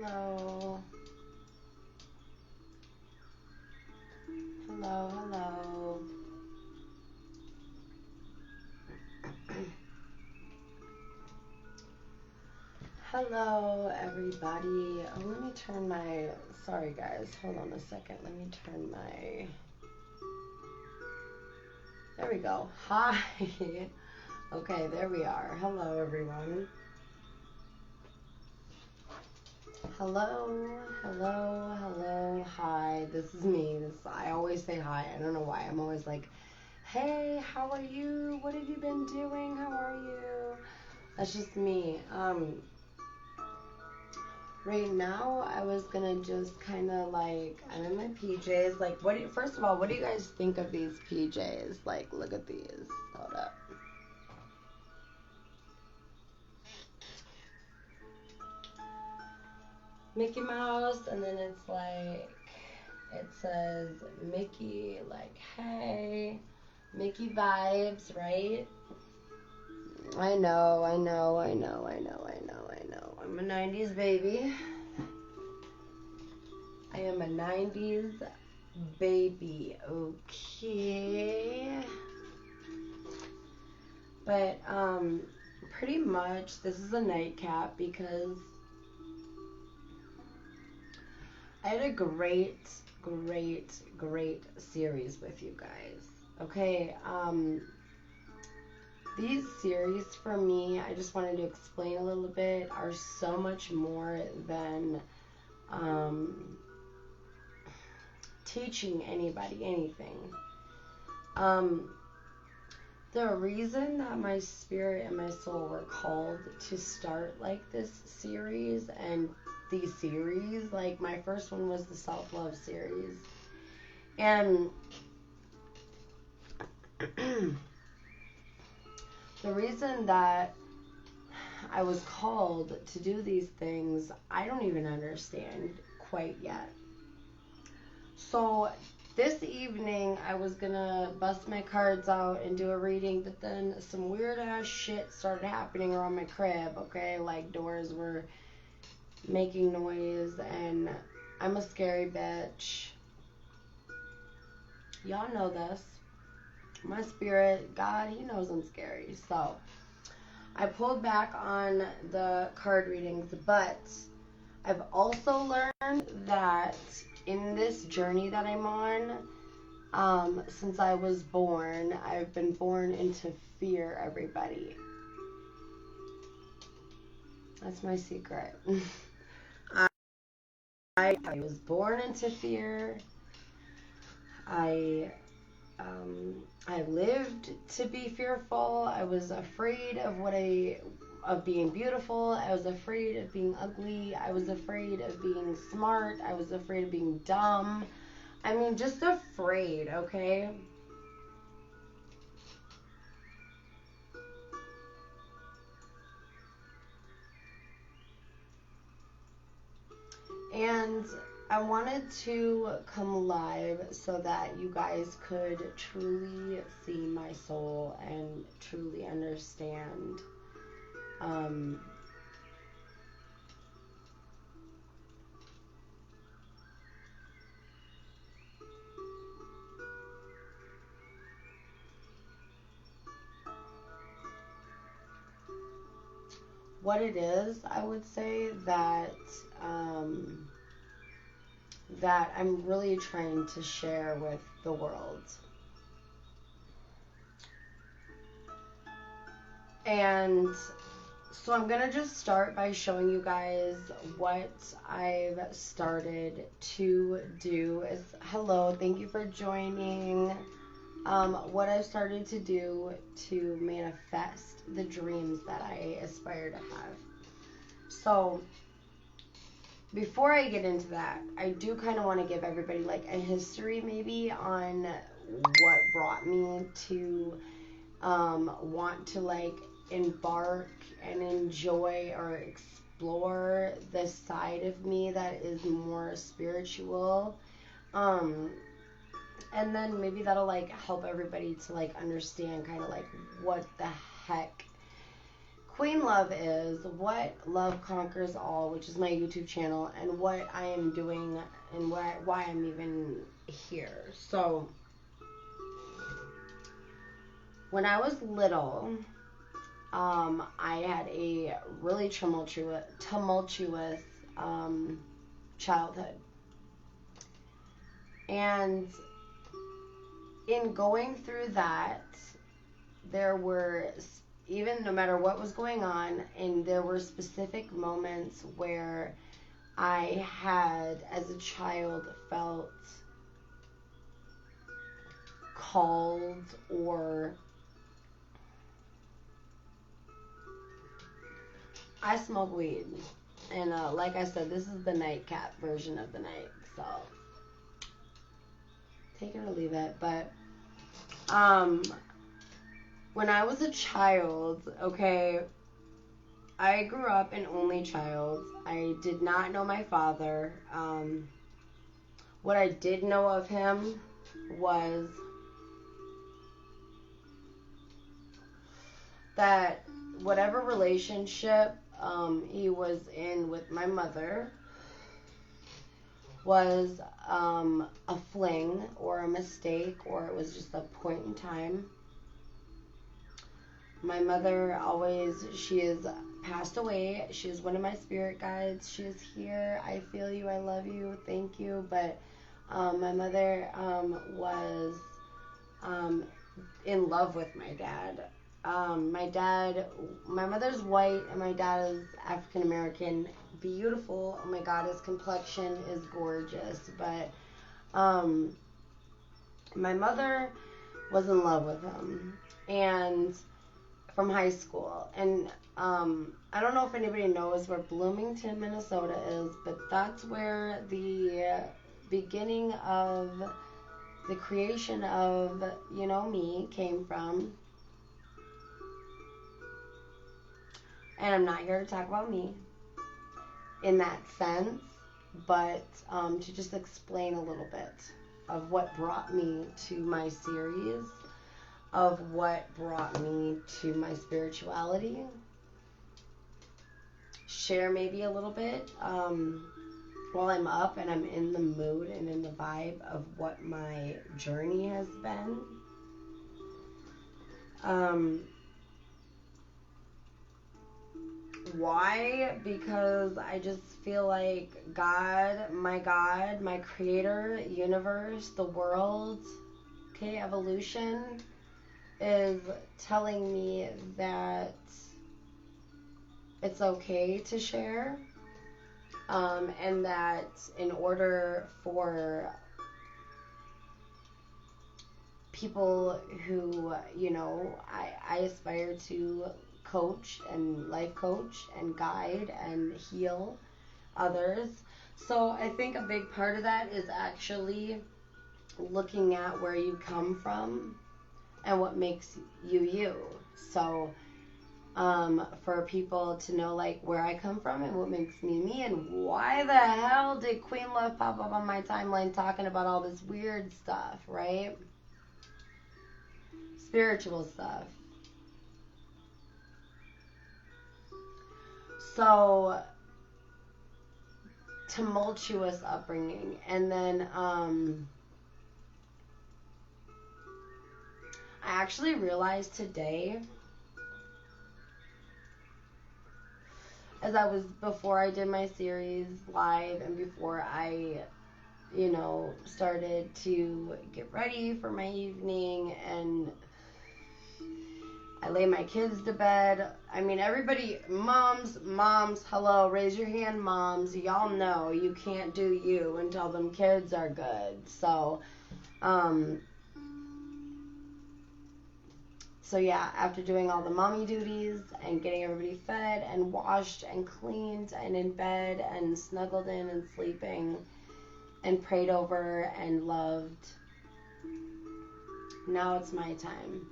Hello. Hello, hello. Hello, everybody. Oh, let me turn my... Sorry, guys. Hold on a second. Let me turn my... There we go. Hi. Okay, there we are. Hello, everyone. Hello, hello, hello, hi. This is me. I always say hi. I don't know why. I'm always like, hey, how are you? What have you been doing? How are you? That's just me. Right now, I was gonna just kind of like, I'm in my PJs. Like, first of all, what do you guys think of these PJs? Like, look at these. Hold up. Mickey Mouse, and then it's like, it says Mickey, like, hey, Mickey vibes, right? I know. I'm a 90s baby. I am a 90s baby, okay? But, pretty much, this is a nightcap because I had a great series with you guys. Okay, these series for me, I just wanted to explain a little bit, are so much more than teaching anybody anything. The reason that my spirit and my soul were called to start like this series and these series, like my first one was the self-love series, and the reason that I was called to do these things, I don't even understand quite yet. So this evening I was gonna bust my cards out and do a reading, but then some weird ass shit started happening around my crib, okay? Like doors were making noise, and I'm a scary bitch. Y'all know this. My spirit, God, he knows I'm scary. So I pulled back on the card readings, but I've also learned that in this journey that I'm on, since I was born, I've been born into fear, everybody. That's my secret. I was born into fear. I lived to be fearful. I was afraid of being beautiful. I was afraid of being ugly. I was afraid of being smart. I was afraid of being dumb. I mean, just afraid, okay? And I wanted to come live so that you guys could truly see my soul and truly understand what it is, I would say, that I'm really trying to share with the world. And so I'm going to just start by showing you guys what I've started to do. Hello, thank you for joining. What I've started to do to manifest the dreams that I aspire to have. So before I get into that, I do kind of want to give everybody like a history maybe on what brought me to want to like embark and enjoy or explore this side of me that is more spiritual. And then maybe that'll like help everybody to like understand kind of like what the heck. Queen explain love is, what Love Conquers All, which is my YouTube channel, and what I am doing and why I'm even here. So, when I was little, I had a really tumultuous childhood. And in going through that, there were, even no matter what was going on, and there were specific moments where I had, as a child, felt called, or I smoke weed. And like I said, this is the nightcap version of the night, so take it or leave it. But when I was a child, okay, I grew up an only child. I did not know my father. What I did know of him was that whatever relationship he was in with my mother was a fling or a mistake, or it was just a point in time. My mother she is passed away. She is one of my spirit guides. She is here. I feel you. I love you. Thank you. But my mother was in love with my dad. My mother's white and my dad is African American. Beautiful. Oh my God, his complexion is gorgeous. But my mother was in love with him, and from high school. And I don't know if anybody knows where Bloomington, Minnesota is, but that's where the beginning of the creation of, me came from. And I'm not here to talk about me in that sense, but to just explain a little bit of what brought me to my series, of what brought me to my spirituality. Share maybe a little bit while I'm up and I'm in the mood and in the vibe of what my journey has been. Why? Because I just feel like God, my creator, universe, the world, okay, evolution, is telling me that it's okay to share, and that in order for people who, I aspire to coach and life coach and guide and heal others. So I think a big part of that is actually looking at where you come from and what makes you you. So for people to know like where I come from and what makes me me, and why the hell did Queen Love pop up on my timeline talking about all this weird stuff, right? Spiritual stuff. So, tumultuous upbringing. And then I actually realized today, before I did my series live and before I, started to get ready for my evening and I lay my kids to bed. I mean, everybody, moms, hello, raise your hand, moms. Y'all know you can't do you until them kids are good. So yeah, after doing all the mommy duties and getting everybody fed and washed and cleaned and in bed and snuggled in and sleeping and prayed over and loved, now it's my time.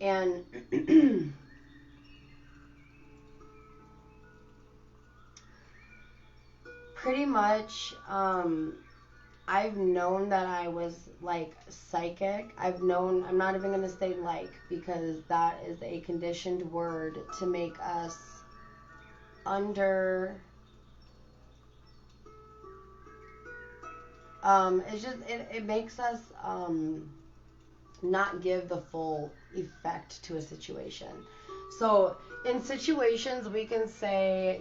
And pretty much I've known that I was like psychic. I'm not even going to say like, because that is a conditioned word to make us under, it makes us not give the full effect to a situation. So in situations we can say,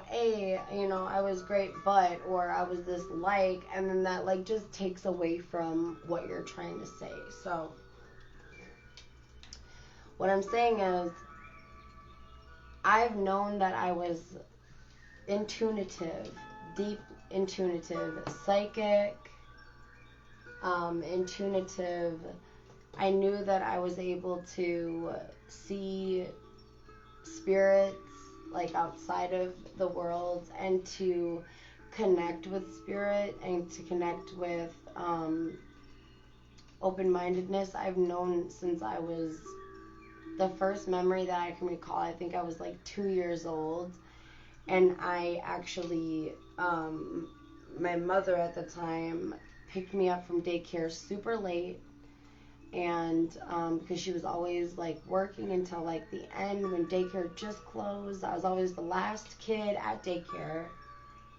hey, I was great, but, or I was this like, and then that like just takes away from what you're trying to say. So what I'm saying is, I've known that I was intuitive, deep intuitive, psychic, intuitive. I knew that I was able to see spirits like outside of the world, and to connect with spirit, and to connect with open-mindedness. I've known since I was, the first memory that I can recall, I think I was like 2 years old, and I actually, my mother at the time picked me up from daycare super late, and because she was always like working until like the end when daycare just closed. I was always the last kid at daycare,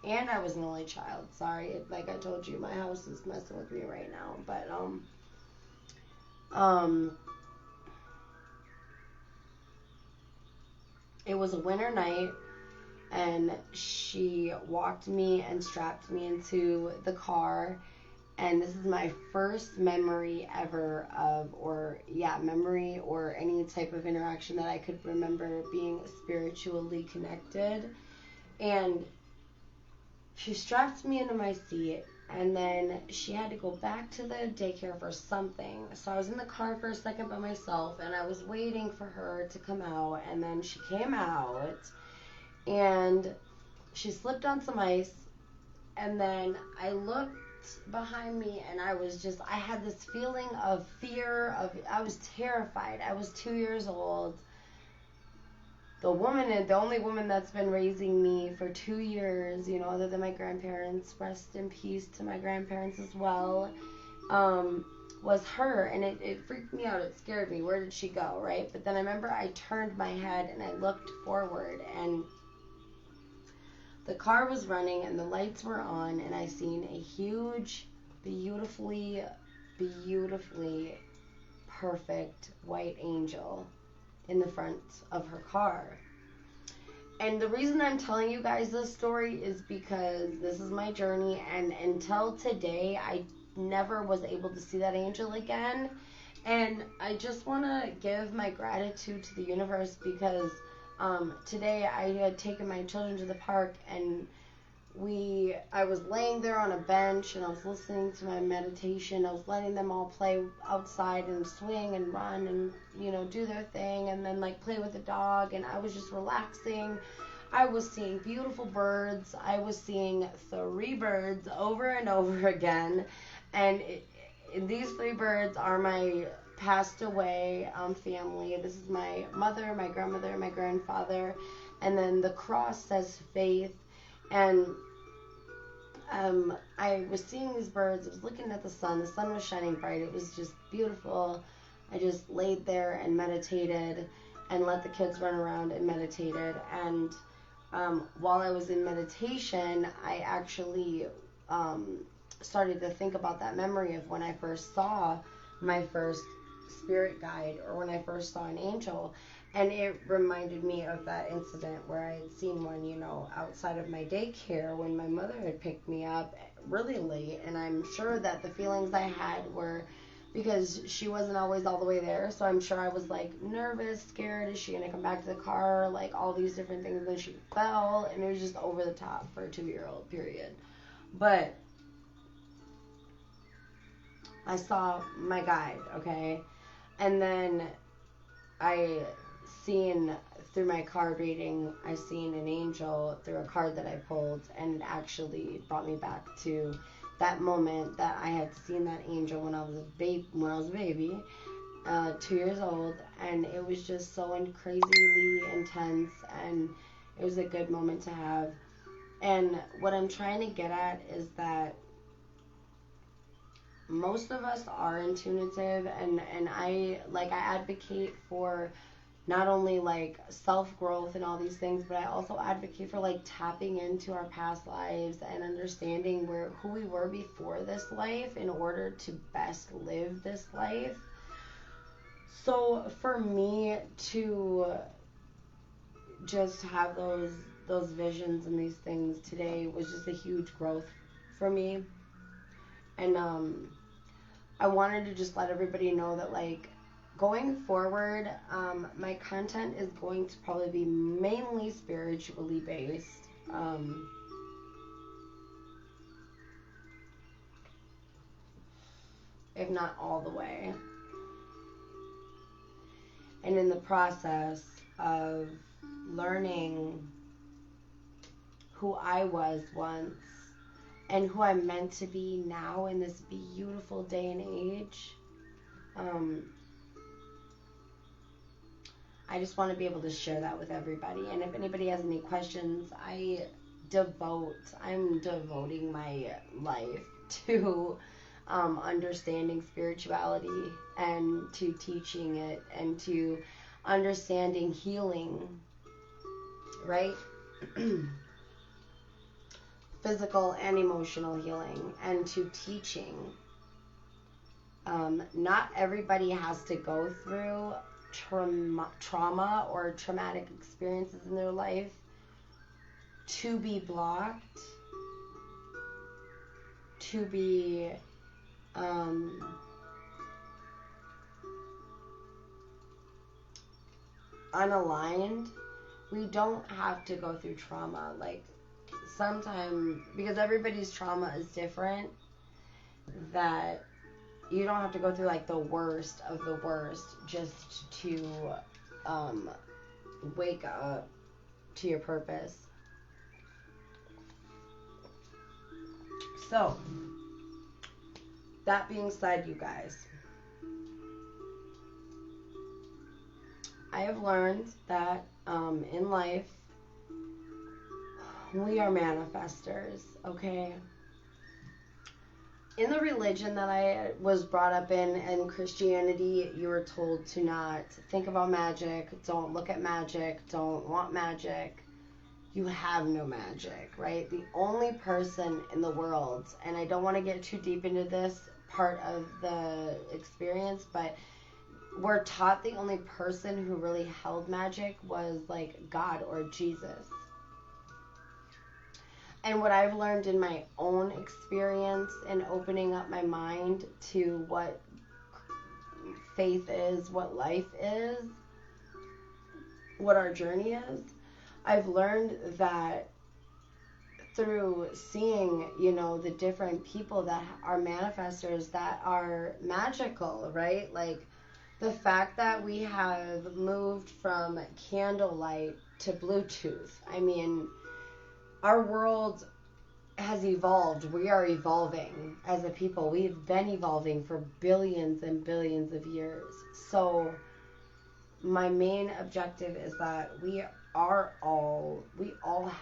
and I was an only child. Sorry, like I told you, my house is messing with me right now. But it was a winter night, and she walked me and strapped me into the car. And this is my first memory ever of, memory or any type of interaction that I could remember being spiritually connected. And she strapped me into my seat, and then she had to go back to the daycare for something. So I was in the car for a second by myself, and I was waiting for her to come out, and then she came out, and she slipped on some ice, and then I looked behind me, and I had this feeling of fear, I was terrified. I was 2 years old. The only woman that's been raising me for 2 years, other than my grandparents, rest in peace to my grandparents as well, was her, and it freaked me out. It scared me. Where did she go, right? But then I remember I turned my head and I looked forward, and the car was running and the lights were on, and I seen a huge, beautifully, beautifully perfect white angel in the front of her car. And the reason I'm telling you guys this story is because this is my journey, and until today I never was able to see that angel again. And I just want to give my gratitude to the universe, because today I had taken my children to the park, and I was laying there on a bench, and I was listening to my meditation. I was letting them all play outside and swing and run and, do their thing, and then like play with the dog, and I was just relaxing. I was seeing beautiful birds. I was seeing 3 birds over and over again, and these 3 birds are my passed away family. This is my mother, my grandmother, my grandfather, and then the cross says faith. And I was seeing these birds. I was looking at the sun. The sun was shining bright. It was just beautiful. I just laid there and meditated, and let the kids run around and meditated. And while I was in meditation, I actually started to think about that memory of when I first saw my first spirit guide, or when I first saw an angel. And it reminded me of that incident where I had seen one, outside of my daycare, when my mother had picked me up really late. And I'm sure that the feelings I had were because she wasn't always all the way there. So I'm sure I was like nervous, scared. Is she going to come back to the car? Like all these different things. And then she fell, and it was just over the top for a 2-year-old, period. But I saw my guide, okay? And then I seen through my card reading, I seen an angel through a card that I pulled, and it actually brought me back to that moment that I had seen that angel when I was a baby, 2 years old, and it was just so crazily intense, and it was a good moment to have. And what I'm trying to get at is that most of us are intuitive, and I advocate for not only like self-growth and all these things, but I also advocate for like tapping into our past lives and understanding who we were before this life in order to best live this life. So for me to just have those visions and these things today was just a huge growth for me. And I wanted to just let everybody know that, like, going forward, my content is going to probably be mainly spiritually based. If not all the way. And in the process of learning who I was once and who I'm meant to be now in this beautiful day and age, I just want to be able to share that with everybody. And if anybody has any questions, I'm devoting my life to understanding spirituality and to teaching it and to understanding healing, right? Physical and emotional healing, and to teaching. Not everybody has to go through trauma or traumatic experiences in their life to be blocked, to be unaligned. We don't have to go through trauma. Like, sometimes, because everybody's trauma is different, that you don't have to go through like the worst of the worst just to wake up to your purpose. So, that being said, you guys, I have learned that in life, we are manifestors, okay? In the religion that I was brought up in Christianity, you were told to not think about magic, don't look at magic, don't want magic. You have no magic, right? The only person in the world, and I don't want to get too deep into this part of the experience, but we're taught the only person who really held magic was like God or Jesus. And what I've learned in my own experience in opening up my mind to what faith is, what life is, what our journey is, I've learned that through seeing, the different people that are manifestors that are magical, right? Like the fact that we have moved from candlelight to Bluetooth. I mean, our world has evolved. We are evolving as a people. We've been evolving for billions and billions of years. So my main objective is that we all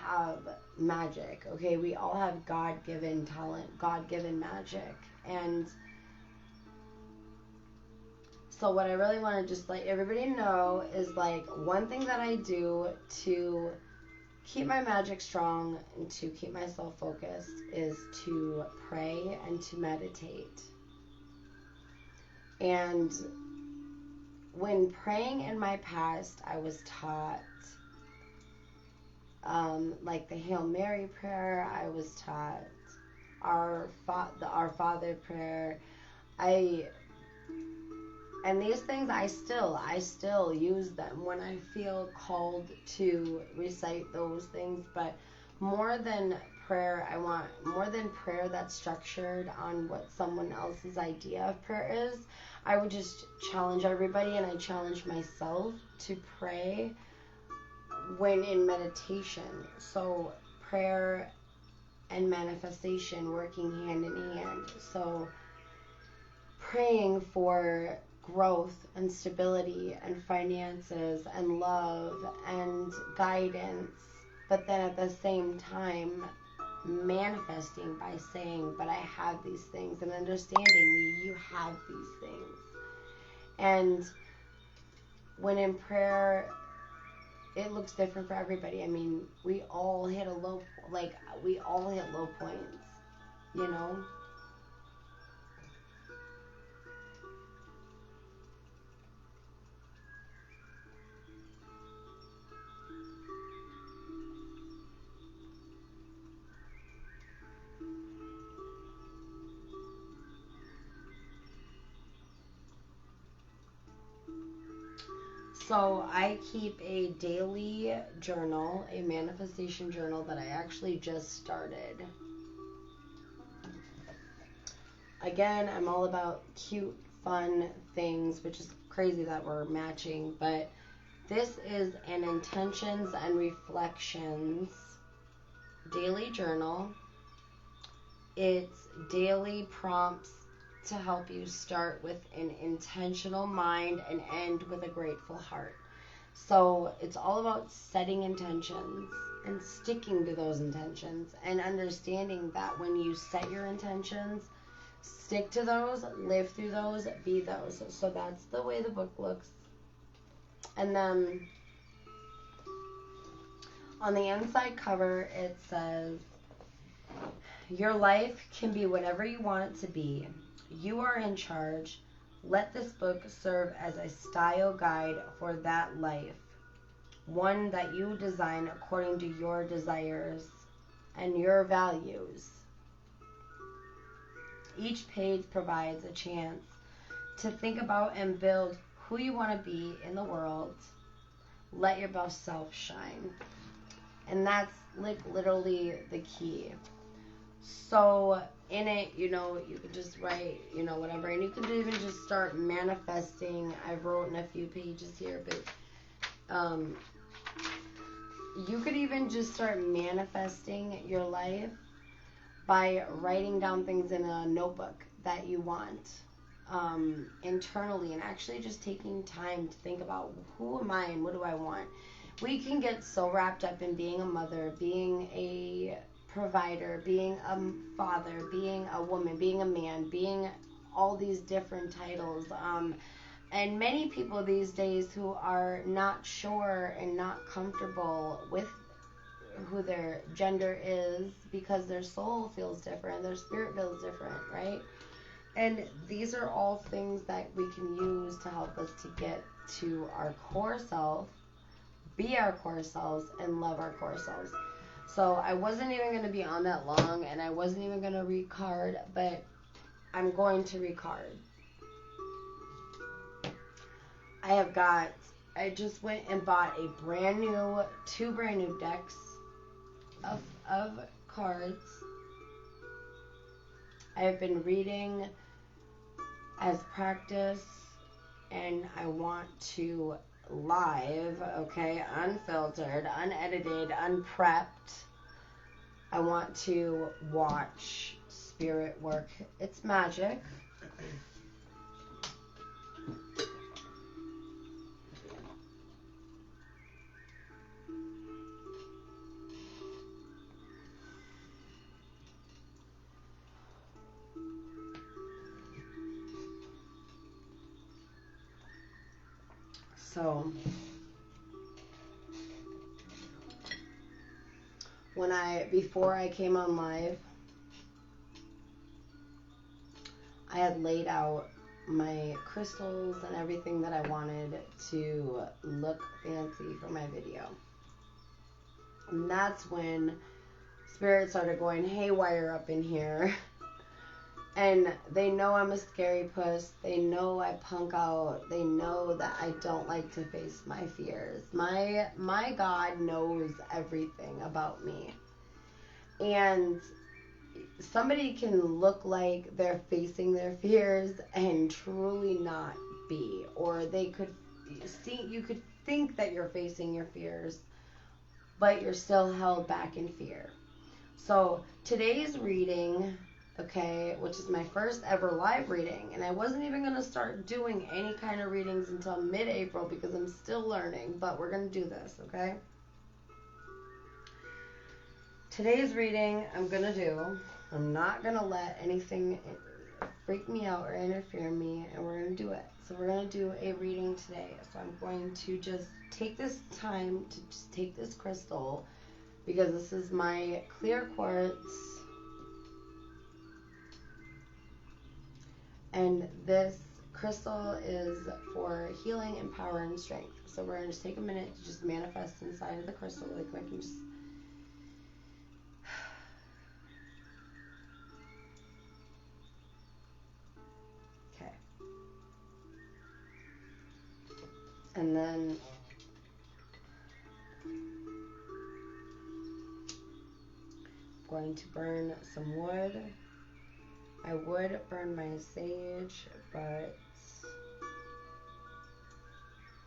have magic, okay? We all have God-given talent, God-given magic. And so what I really want to just let everybody know is, like, one thing that I do to keep my magic strong and to keep myself focused is to pray and to meditate. And when praying in my past, I was taught like the Hail Mary prayer. I was taught the Our Father prayer. And these things, I still use them when I feel called to recite those things. But more than prayer, I want more than prayer that's structured on what someone else's idea of prayer is. I would just challenge everybody, and I challenge myself to pray when in meditation. So prayer and manifestation working hand in hand. So praying for growth and stability and finances and love and guidance, but then at the same time manifesting by saying, but I have these things, and understanding you have these things. And when in prayer, it looks different for everybody. I mean, we all hit low points, you know? So I keep a daily journal, a manifestation journal that I actually just started. Again, I'm all about cute, fun things, which is crazy that we're matching, but this is an intentions and reflections daily journal. It's daily prompts to help you start with an intentional mind and end with a grateful heart. So it's all about setting intentions and sticking to those intentions and understanding that when you set your intentions, stick to those, live through those, be those. So that's the way the book looks. And then on the inside cover, it says, your life can be whatever you want it to be. You are in charge. Let this book serve as a style guide for that life, one that you design according to your desires and your values. Each page provides a chance to think about and build who you want to be in the world. Let your best self shine. And that's like literally the key. So in it, you know, you could just write, you know, whatever, and you could even just start manifesting. I've wrote in a few pages here, but you could even just start manifesting your life by writing down things in a notebook that you want internally, and actually just taking time to think about who am I and what do I want. We can get so wrapped up in being a mother, being a provider, being a father, being a woman, being a man, being all these different titles. And many people these days who are not sure and not comfortable with who their gender is because their soul feels different, their spirit feels different, right? And these are all things that we can use to help us to get to our core self, be our core selves, and love our core selves. So I wasn't even going to be on that long, and I wasn't even going to read card, but I'm going to read card. I just went and bought two brand new decks of cards. I have been reading as practice, and I want to live, okay, unfiltered, unedited, unprepped. I want to watch spirit work its magic. So before I came on live, I had laid out my crystals and everything that I wanted to look fancy for my video. And that's when Spirit started going haywire up in here. And they know I'm a scary puss. They know I punk out. They know that I don't like to face my fears. My God knows everything about me. And somebody can look like they're facing their fears and truly not be. Or they could see, you could think that you're facing your fears, but you're still held back in fear. So today's reading, okay, which is my first ever live reading, and I wasn't even going to start doing any kind of readings until mid-April because I'm still learning, but we're going to do this, okay? today's reading I'm not going to let anything freak me out or interfere me, and we're going to do it. So we're going to do a reading today. So I'm going to just take this time to just take this crystal, because this is my clear quartz, and this crystal is for healing and power and strength. So we're going to just take a minute to just manifest inside of the crystal really quick and just okay. And then I'm going to burn some wood. I would burn my sage, but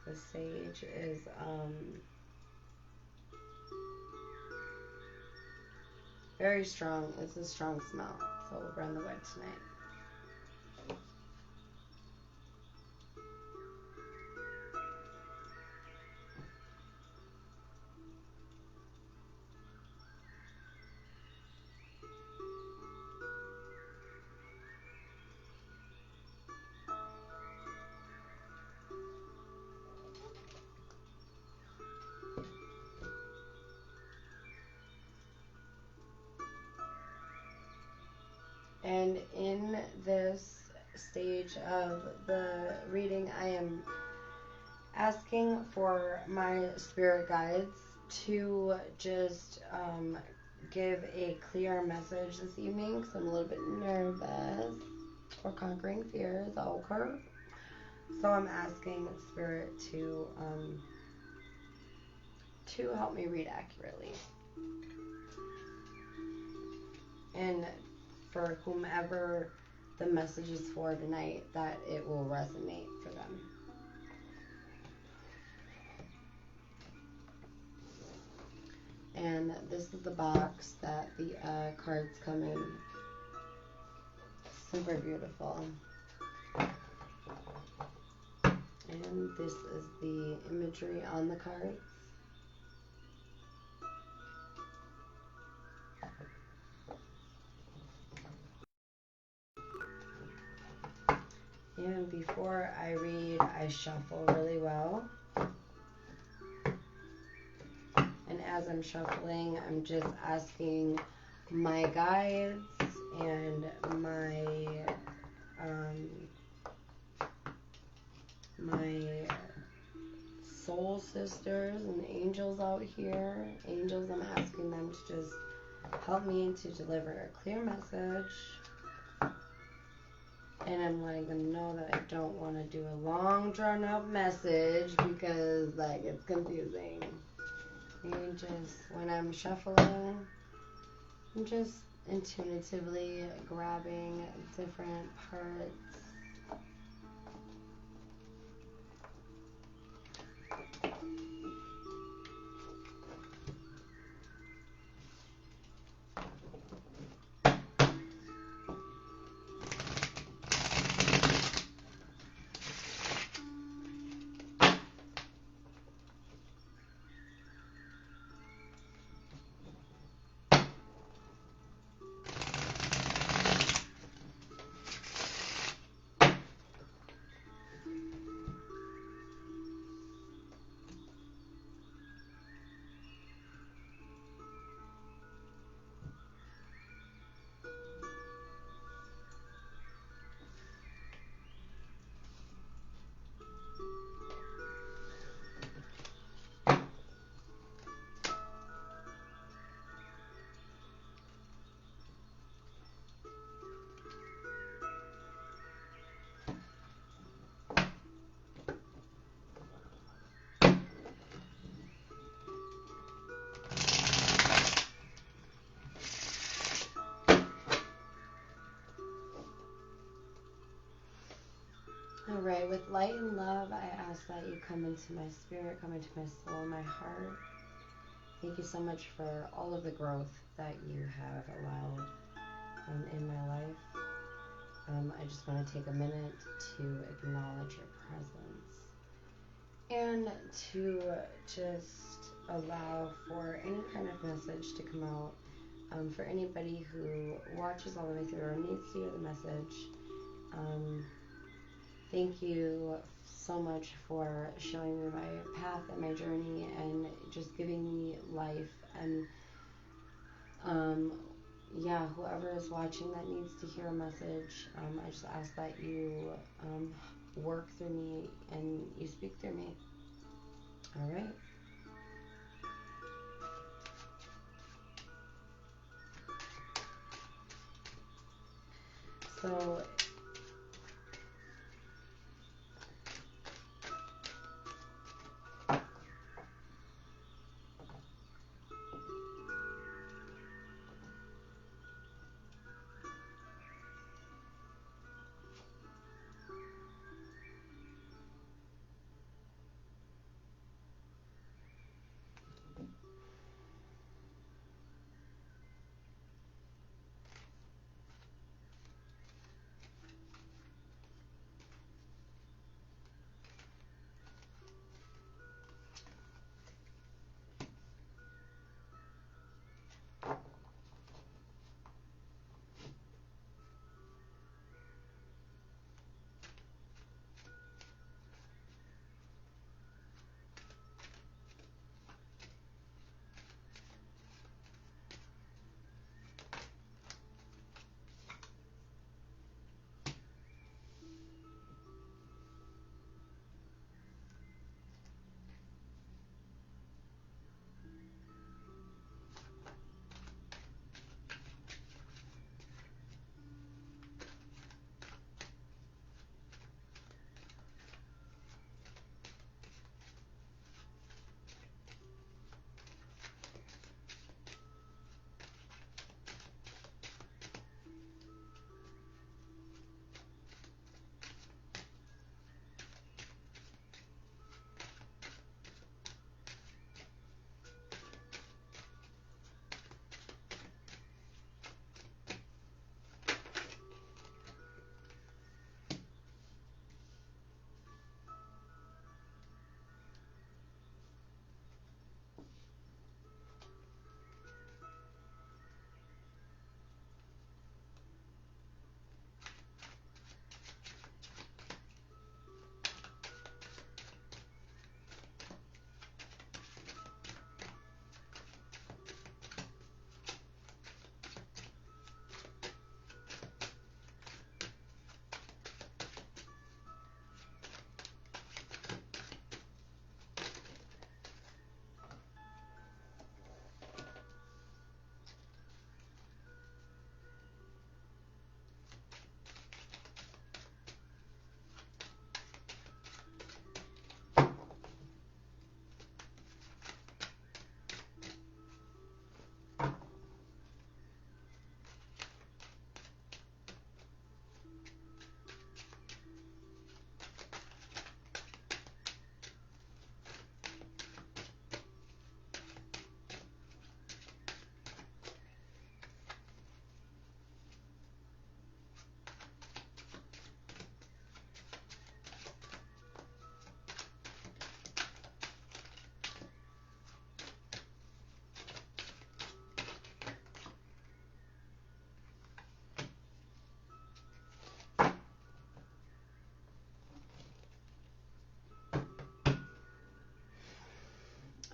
the sage is very strong. It's a strong smell, so we'll burn the wood tonight. And in this stage of the reading, I am asking for my spirit guides to just give a clear message this evening, because I'm a little bit nervous for conquering fears. Okay. So I'm asking spirit to help me read accurately. And for whomever the message is for tonight, that it will resonate for them. And this is the box that the cards come in. Super beautiful. And this is the imagery on the cards. And before I read, I shuffle really well. And as I'm shuffling, I'm just asking my guides and my soul sisters and angels out here. Angels, I'm asking them to just help me to deliver a clear message. And I'm letting them know that I don't want to do a long drawn out message, because that gets confusing. And just when I'm shuffling, I'm just intuitively grabbing different parts. Alright, with light and love, I ask that you come into my spirit, come into my soul, my heart. Thank you so much for all of the growth that you have allowed in my life. I just want to take a minute to acknowledge your presence and to just allow for any kind of message to come out For anybody who watches all the way through or needs to hear the message, thank you so much for showing me my path and my journey and just giving me life. And yeah, whoever is watching that needs to hear a message, I just ask that you work through me and you speak through me. All right. So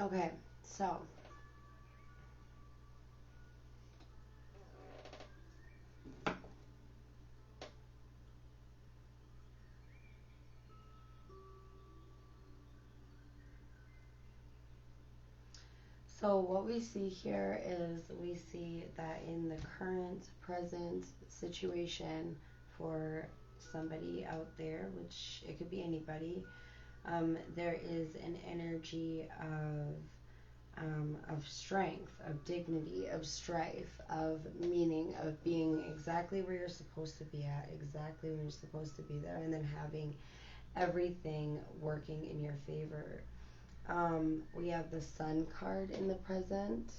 okay, so what we see here is we see that in the current present situation for somebody out there, which it could be anybody, there is an energy of strength, of dignity, of strife, of meaning, of being exactly where you're supposed to be at, exactly when you're supposed to be there, and then having everything working in your favor. We have the Sun card in the present.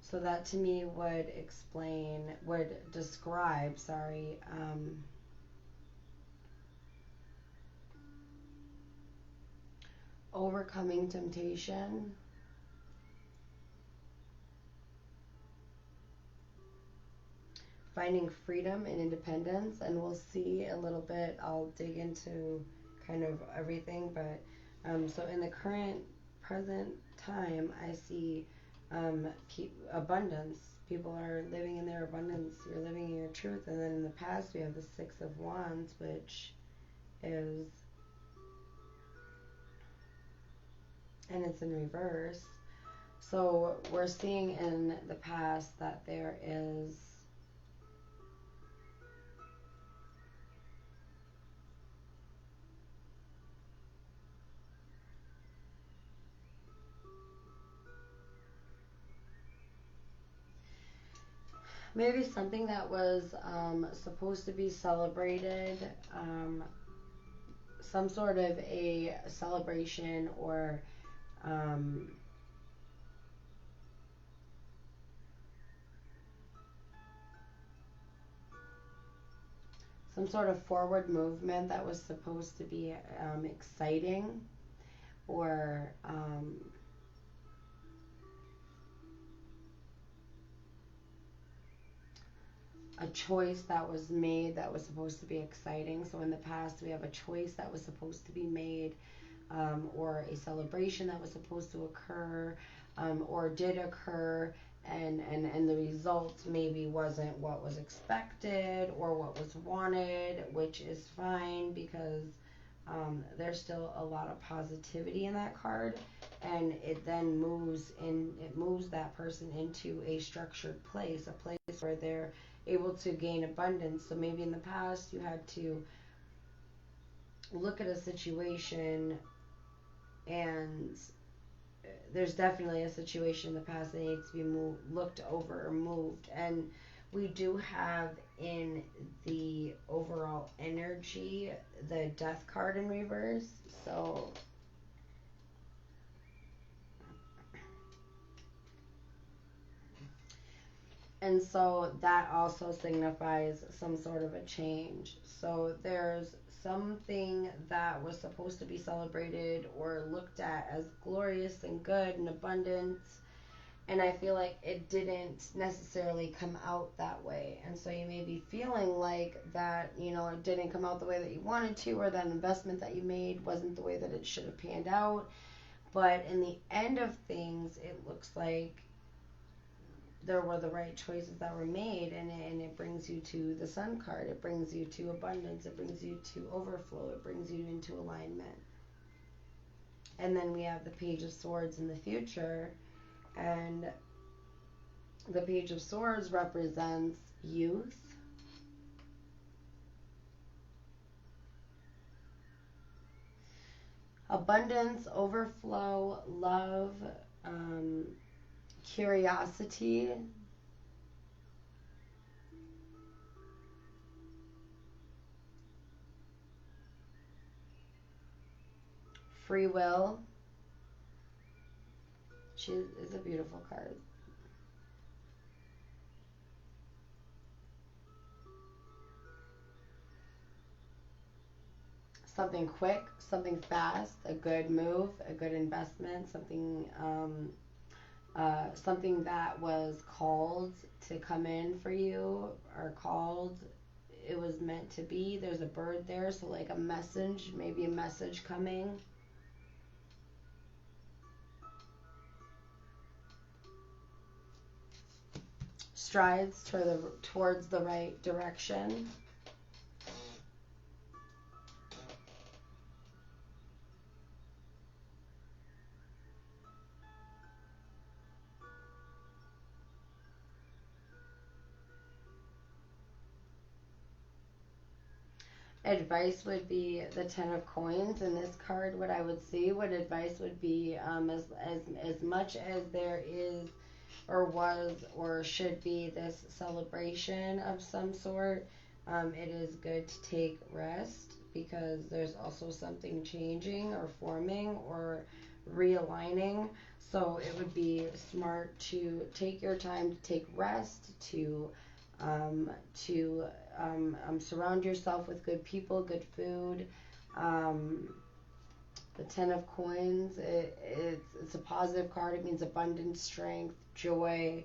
So that to me would describe, overcoming temptation, finding freedom and independence, and we'll see a little bit. I'll dig into kind of everything, but so in the current present time, I see abundance. People are living in their abundance. You're living in your truth. And then in the past, we have the Six of Wands, which is, and it's in reverse. So we're seeing in the past that there is maybe something that was supposed to be celebrated, some sort of a celebration, or some sort of forward movement that was supposed to be exciting, or a choice that was made that was supposed to be exciting. So in the past, we have a choice that was supposed to be made, or a celebration that was supposed to occur, or did occur, and the result maybe wasn't what was expected or what was wanted, which is fine, because there's still a lot of positivity in that card, and it then moves that person into a structured place, a place where they're able to gain abundance. So maybe in the past you had to look at a situation, and there's definitely a situation in the past that needs to be looked over or moved. And we do have in the overall energy the Death card in reverse. So and so that also signifies some sort of a change. So there's something that was supposed to be celebrated or looked at as glorious and good and abundance, and I feel like it didn't necessarily come out that way. And so you may be feeling like that, it didn't come out the way that you wanted to, or that investment that you made wasn't the way that it should have panned out. But in the end of things, it looks like there were the right choices that were made, and it brings you to the Sun card. It brings you to abundance. It brings you to overflow. It brings you into alignment. And then we have the Page of Swords in the future, and the Page of Swords represents youth, abundance, overflow, love, curiosity, free will. She is a beautiful card. Something quick, something fast, a good move, a good investment, something something that was called to come in for you, or called, it was meant to be. There's a bird there, so like a message, maybe a message coming. Strides towards the right direction. Advice would be the Ten of Coins in this card. What I would see, what advice would be, as much as there is or was or should be this celebration of some sort, it is good to take rest, because there's also something changing or forming or realigning. So it would be smart to take your time to take rest, to surround yourself with good people, good food, The Ten of Coins, it's a positive card. It means abundance, strength, joy.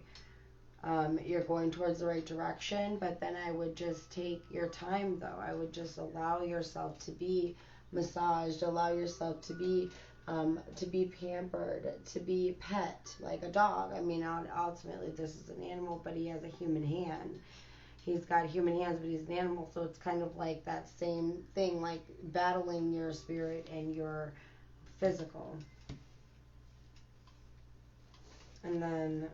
You're going towards the right direction, but then I would just take your time, though. I would just allow yourself to be massaged, allow yourself to be pampered, to be pet, like a dog. I mean, ultimately, this is an animal, but he has a human hand. He's got human hands, but he's an animal, so it's kind of like that same thing, like battling your spirit and your physical. And then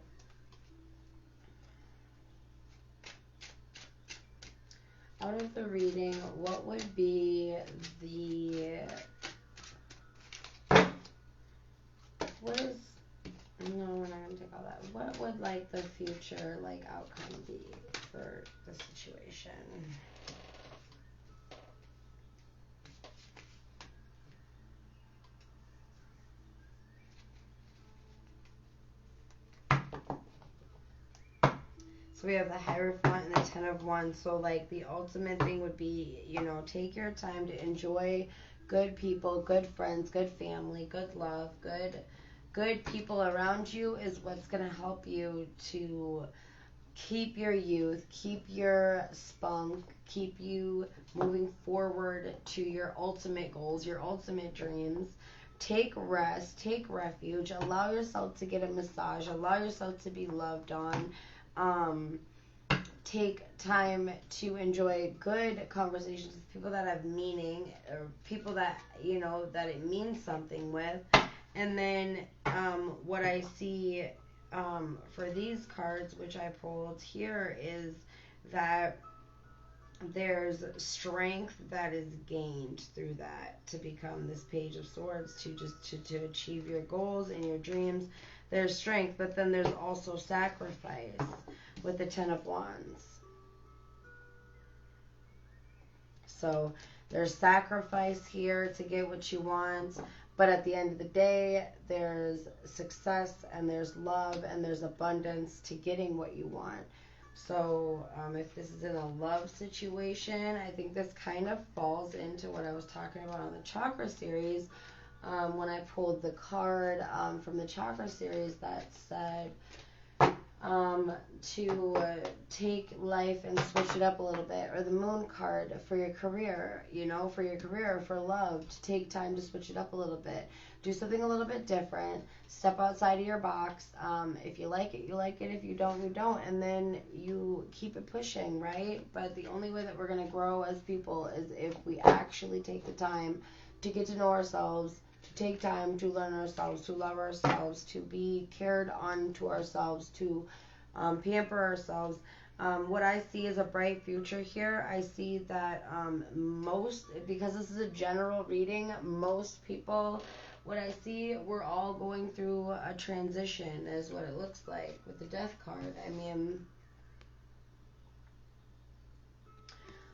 out of the reading, what would be the, what is, no, we're not going to take all that. What would, like, the future, like, outcome be for the situation? So we have the Hierophant and the Ten of Wands. So, like, the ultimate thing would be, you know, take your time to enjoy good people, good friends, good family, good love, good people around you is what's going to help you to keep your youth, keep your spunk, keep you moving forward to your ultimate goals, your ultimate dreams. Take rest, take refuge, allow yourself to get a massage, allow yourself to be loved on. Take time to enjoy good conversations with people that have meaning, or people that, you know, that it means something with. And then what I see for these cards, which I pulled here, is that there's strength that is gained through that to become this Page of Swords, to achieve your goals and your dreams. There's strength, but then there's also sacrifice with the Ten of Wands. So there's sacrifice here to get what you want, but at the end of the day, there's success and there's love and there's abundance to getting what you want. So if this is in a love situation, I think this kind of falls into what I was talking about on the Chakra series. When I pulled the card from the Chakra series that said to take life and switch it up a little bit, or the Moon card for your career, you know, for your career, for love, to take time to switch it up a little bit, do something a little bit different, step outside of your box. If you like it, you like it. If you don't, you don't, and then you keep it pushing, right? But the only way that we're going to grow as people is if we actually take the time to get to know ourselves, to take time to learn ourselves, to love ourselves, to be cared on to ourselves, to pamper ourselves. What I see is a bright future here. I see that because this is a general reading, most people, what I see, we're all going through a transition is what it looks like with the Death card. I mean,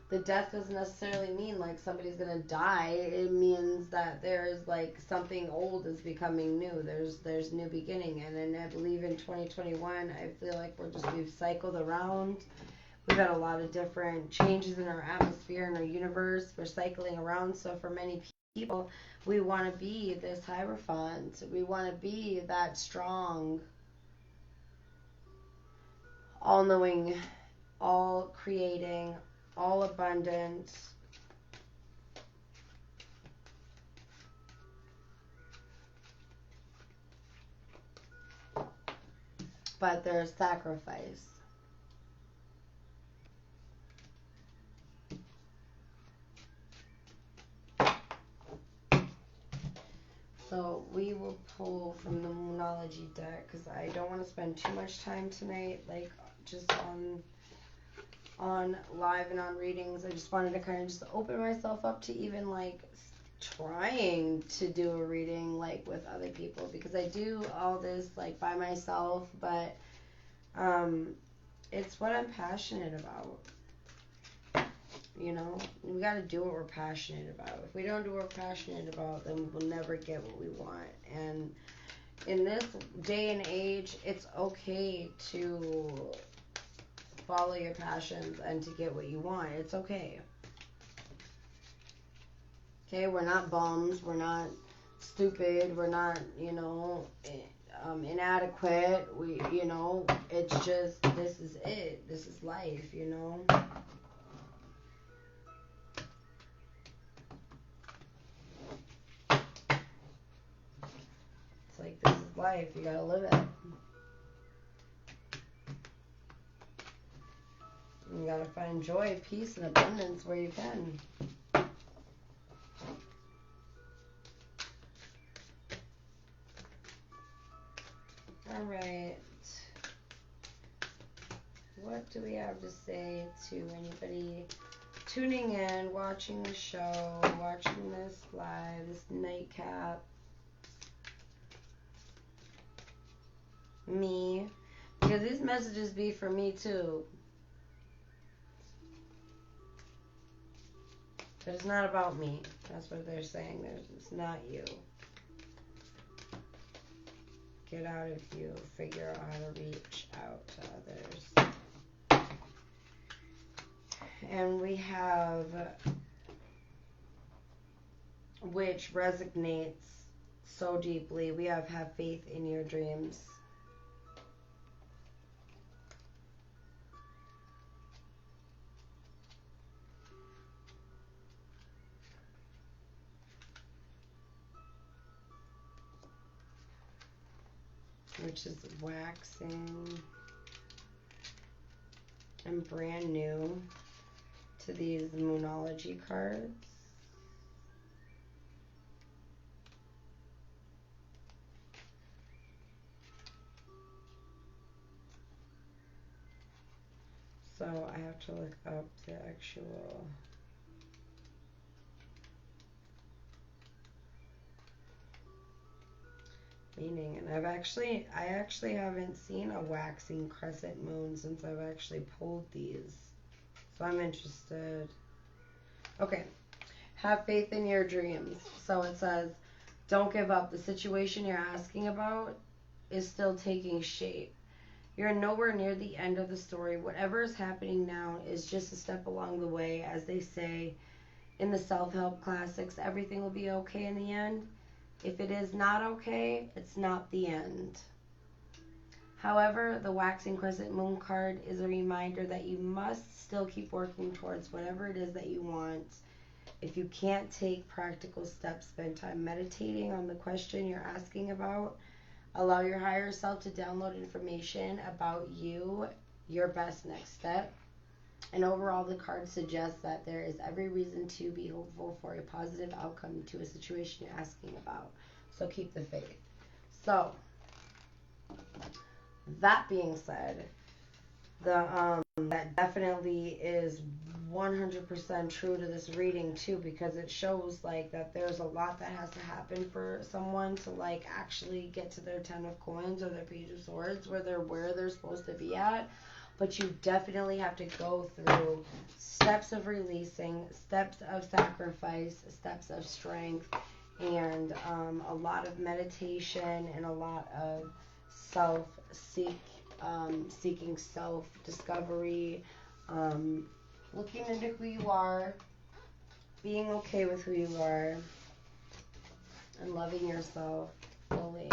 the death doesn't necessarily mean like somebody's gonna die. It means that there's like something old is becoming new. There's new beginning, and then I believe in 2021, I feel like we've cycled around. We've had a lot of different changes in our atmosphere and our universe. We're cycling around. So for many people, we want to be this Hierophant. We want to be that strong, all-knowing, all-creating, all abundant, but there's sacrifice. So we will pull from the Moonology deck because I don't want to spend too much time tonight, like just on live and on readings. I just wanted to kind of just open myself up to even like trying to do a reading like with other people, because I do all this like by myself, but it's what I'm passionate about. You know, we got to do what we're passionate about. If we don't do what we're passionate about, then we'll never get what we want. And in this day and age, it's okay to follow your passions and to get what you want. It's okay. Okay, we're not bums. We're not stupid. We're not, inadequate. It's just, this is it. This is life, It's like, this is life. You gotta live it. You gotta find joy, peace, and abundance where you can. Alright. What do we have to say to anybody tuning in, watching the show, watching this live, this nightcap? Me. Because these messages be for me too. But it's not about me. That's what they're saying. It's not you. Get out if you figure out how to reach out to others. And we have, which resonates so deeply, we have faith in your dreams. Which is waxing and brand new to these Moonology cards. So I have to look up the actual meaning, and I actually haven't seen a waxing crescent moon since I've actually pulled these, so I'm interested. Okay, have faith in your dreams. So it says, don't give up. The situation you're asking about is still taking shape. You're nowhere near the end of the story. Whatever is happening now is just a step along the way. As they say in the self-help classics, everything will be okay in the end. If it is not okay, it's not the end. However, the waxing crescent moon card is a reminder that you must still keep working towards whatever it is that you want. If you can't take practical steps, spend time meditating on the question you're asking about. Allow your higher self to download information about you, your best next step. And overall, the card suggests that there is every reason to be hopeful for a positive outcome to a situation you're asking about. So keep the faith. So, that being said, that definitely is 100% true to this reading too, because it shows like that there's a lot that has to happen for someone to like actually get to their 10 of coins or their page of swords where they're supposed to be at. But you definitely have to go through steps of releasing, steps of sacrifice, steps of strength, and a lot of meditation and a lot of seeking self-discovery, looking into who you are, being okay with who you are, and loving yourself fully.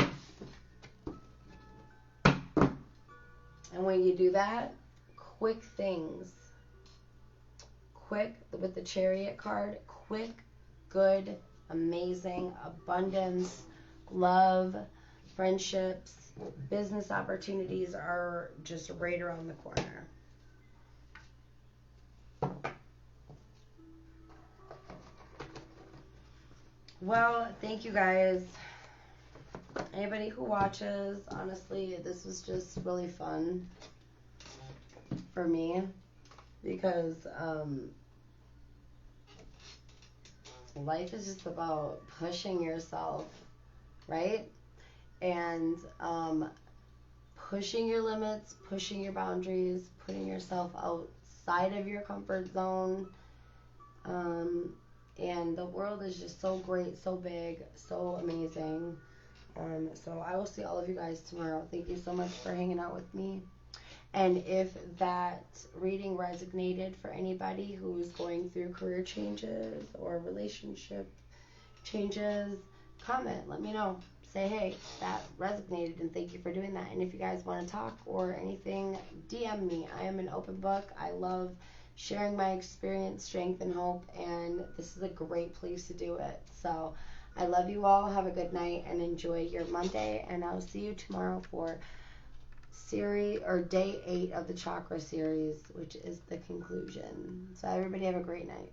And when you do that, quick things, quick with the Chariot card, quick, good, amazing, abundance, love, friendships, business opportunities are just right around the corner. Well, thank you guys. Anybody who watches, honestly, this was just really fun for me because life is just about pushing yourself, right? And pushing your limits, pushing your boundaries, putting yourself outside of your comfort zone. And the world is just so great, so big, so amazing. So I will see all of you guys tomorrow. Thank you so much for hanging out with me. And if that reading resonated for anybody who's going through career changes or relationship changes, comment, let me know. Say, hey, that resonated, and thank you for doing that. And if you guys want to talk or anything, DM me. I am an open book. I love sharing my experience, strength, and hope, and this is a great place to do it. So I love you all. Have a good night and enjoy your Monday, and I'll see you tomorrow for day 8 of the chakra series, which is the conclusion. So everybody have a great night.